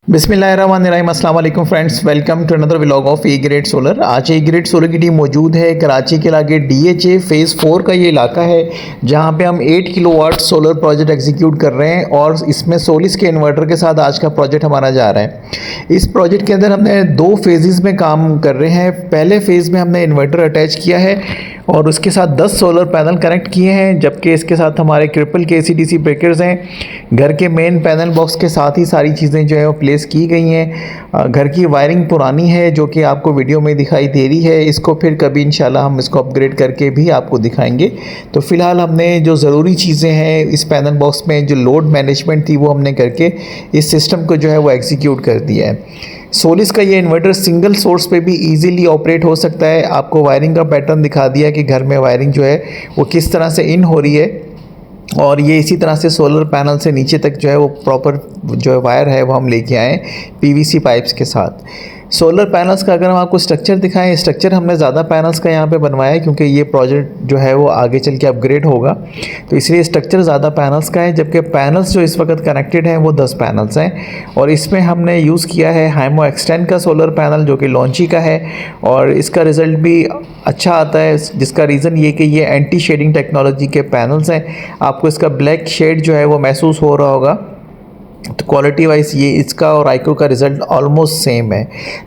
बिस्मिल्लाहिर्रहमानिर्रहीम, अस्सलाम वालेकुम friends, welcome to another vlog of A grade solar. आज ए ग्रेड सोलर की टीम मौजूद है कराची के इलाके DHA फेज़ 4 का ये इलाका है जहां पे हम 8 किलोवाट सोलर प्रोजेक्ट एग्जीक्यूट कर रहे हैं और इसमें सोलिस के इन्वर्टर के साथ आज का प्रोजेक्ट हमारा जा रहा है। इस प्रोजेक्ट के अंदर हमने 2 फेजेज़ में काम कर रहे हैं। पहले फेज़ में हमने इन्वर्टर अटैच किया है और उसके साथ 10 सोलर पैनल कनेक्ट किए हैं, जबकि इसके साथ हमारे ट्रिपल KC-DC ब्रेकर्स हैं। घर के मेन पैनल बॉक्स के साथ ही सारी चीज़ें जो है वो प्लेस की गई हैं। घर की वायरिंग पुरानी है जो कि आपको वीडियो में दिखाई दे रही है। इसको फिर कभी इंशाल्लाह हम इसको अपग्रेड करके भी आपको दिखाएंगे। तो फ़िलहाल हमने जो ज़रूरी चीज़ें हैं इस पैनल बॉक्स में, जो लोड मैनेजमेंट थी वो हमने करके इस सिस्टम को जो है वो एग्जीक्यूट कर दिया है। सोलिस का ये इन्वर्टर सिंगल सोर्स पे भी इजीली ऑपरेट हो सकता है। आपको वायरिंग का पैटर्न दिखा दिया कि घर में वायरिंग जो है वो किस तरह से इन हो रही है और ये इसी तरह से सोलर पैनल से नीचे तक जो है वो प्रॉपर जो है वायर है वो हम लेके आए PVC पाइप्स के साथ। सोलर पैनल्स का अगर हम आपको स्ट्रक्चर दिखाएं, स्ट्रक्चर हमने ज़्यादा पैनल्स का यहाँ पे बनवाया है क्योंकि ये प्रोजेक्ट जो है वो आगे चल के अपग्रेड होगा, तो इसलिए स्ट्रक्चर ज़्यादा पैनल्स का है। जबकि पैनल्स जो इस वक्त कनेक्टेड हैं वो 10 पैनल्स हैं और इसमें हमने यूज़ किया है हाइमो एक्सटेंड का सोलर पैनल जो कि लॉन्ची का है और इसका रिज़ल्ट भी अच्छा आता है, जिसका रीज़न ये कि ये एंटी शेडिंग टेक्नोलॉजी के पैनल्स हैं। आपको इसका ब्लैक शेड जो है वो महसूस हो रहा होगा। तो क्वालिटी वाइज ये इसका और आइको का रिज़ल्ट ऑलमोस्ट सेम है।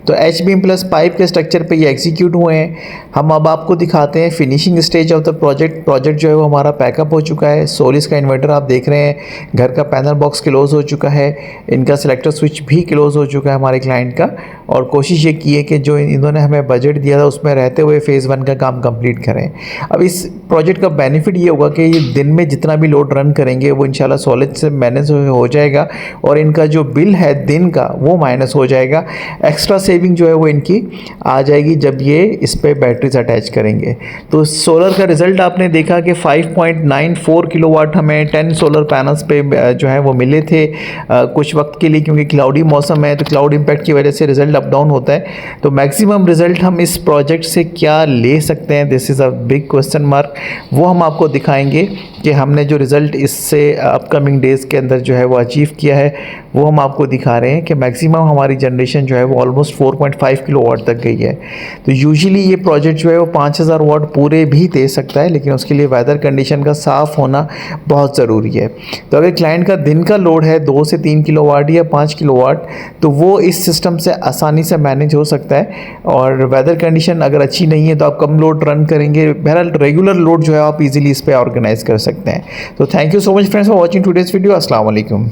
तो HBM प्लस पाइप के स्ट्रक्चर पे ये एग्जीक्यूट हुए हैं। हम अब आपको दिखाते हैं finishing stage of the project जो है वो हमारा पैकअप हो चुका है। सोलिस का इन्वर्टर आप देख रहे हैं, घर का पैनल बॉक्स क्लोज़ हो चुका है, इनका सिलेक्टर स्विच भी क्लोज़ हो चुका है हमारे क्लाइंट का। और कोशिश ये की है कि जो इन्होंने हमें बजट दिया था उसमें रहते हुए फ़ेज़ 1 का काम कंप्लीट करें। अब इस प्रोजेक्ट का बेनिफिट ये होगा कि ये दिन में जितना भी लोड रन करेंगे वो इंशाल्लाह सॉलिड से मैनेज हो जाएगा और इनका जो बिल है दिन का वो माइनस हो जाएगा। एक्स्ट्रा सेविंग जो है वो इनकी आ जाएगी जब ये इस पे बैटरीज अटैच करेंगे। तो सोलर का रिज़ल्ट आपने देखा कि 5.94 किलोवाट हमें 10 सोलर पैनल्स पे जो है वो मिले थे कुछ वक्त के लिए, क्योंकि क्लाउडी मौसम है तो क्लाउड इम्पैक्ट की वजह से रिज़ल्ट अप डाउन होता है। तो मैक्सिमम रिज़ल्ट हम इस प्रोजेक्ट से क्या ले सकते हैं, this is a big question mark. वो हम आपको दिखाएंगे कि हमने जो रिज़ल्ट इससे अपकमिंग डेज़ के अंदर जो है वो अचीव किया है वो हम आपको दिखा रहे हैं कि मैक्सिमम हमारी जनरेशन जो है वो ऑलमोस्ट 4.5 किलोवाट तक गई है। तो यूजुअली ये प्रोजेक्ट जो है वो 5000 वाट पूरे भी दे सकता है, लेकिन उसके लिए वेदर कंडीशन का साफ़ होना बहुत ज़रूरी है। तो अगर क्लाइंट का दिन का लोड है 2 से 3 किलोवाट या 5 किलोवाट तो वो इस सिस्टम से आसानी से मैनेज हो सकता है। और वेदर कंडीशन अगर अच्छी नहीं है तो आप कम लोड रन करेंगे, बहरहाल रेगुलर लोड जो है आप इजीली इस पर ऑर्गेनाइज कर सकते हैं। तो thank you so much friends for watching today's video. अस्सलाम वालेकुम।